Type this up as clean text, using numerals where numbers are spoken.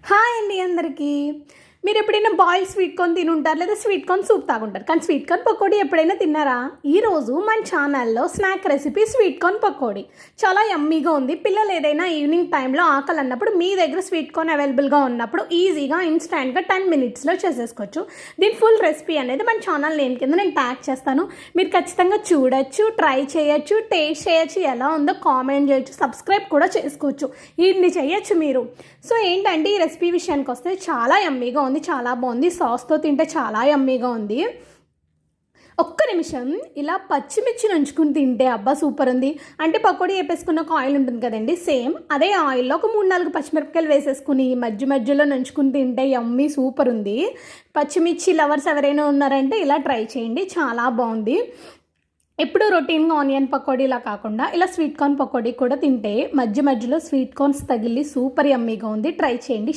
Hi అండి అందరికీ. మీరు ఎప్పుడైనా బాయిల్డ్ స్వీట్ కార్న్ తిని ఉంటారు, లేదా స్వీట్ కార్న్ సూప్ తాగుంటారు. కానీ స్వీట్ కార్న్ పకోడీ ఎప్పుడైనా తిన్నారా? ఈరోజు మన ఛానల్లో snack recipe sweet corn pakodi చాలా యమ్మీగా ఉంది. పిల్లలు ఏదైనా ఈవినింగ్ టైంలో ఆకలి అన్నప్పుడు మీ దగ్గర స్వీట్ కార్న్ అవైలబుల్గా ఉన్నప్పుడు ఈజీగా ఇన్స్టాంట్గా 10 minutesలో చేసేసుకోవచ్చు. దీని ఫుల్ రెసిపీ అనేది మన ఛానల్ నేమ్ కింద నేను ట్యాగ్ చేస్తాను. మీరు ఖచ్చితంగా చూడొచ్చు, ట్రై చేయొచ్చు, టేస్ట్ చేయొచ్చు, ఎలా ఉందో కామెంట్ చేయొచ్చు, సబ్స్క్రైబ్ కూడా చేసుకోవచ్చు. ఇన్ని చేయొచ్చు మీరు. సో ఏంటంటే ఈ రెసిపీ విషయానికి వస్తే చాలా యమ్మీగా ఉంది, చాలా బాగుంది. సాస్తో తింటే చాలా యమ్మీగా ఉంది. ఒక్క నిమిషం ఇలా పచ్చిమిర్చి నంచుకుని తింటే అబ్బా సూపర్ ఉంది. అంటే పకోడీ వేపేసుకున్న ఒక ఆయిల్ ఉంటుంది కదండి, సేమ్ అదే ఆయిల్లో ఒక 3-4 పచ్చిమిరపకాయలు వేసేసుకుని మధ్యలో నంచుకుని తింటే యమ్మీ సూపర్ ఉంది. పచ్చిమిర్చి లవర్స్ ఎవరైనా ఉన్నారంటే ఇలా ట్రై చేయండి, చాలా బాగుంది. ఎప్పుడు రొటీన్గా ఆనియన్ పకోడీలా కాకుండా ఇలా స్వీట్ కార్న్ పకోడీ కూడా తింటే మధ్యలో స్వీట్ కార్న్స్ తగిలి సూపర్ యమ్మీగా ఉంది. ట్రై చేయండి.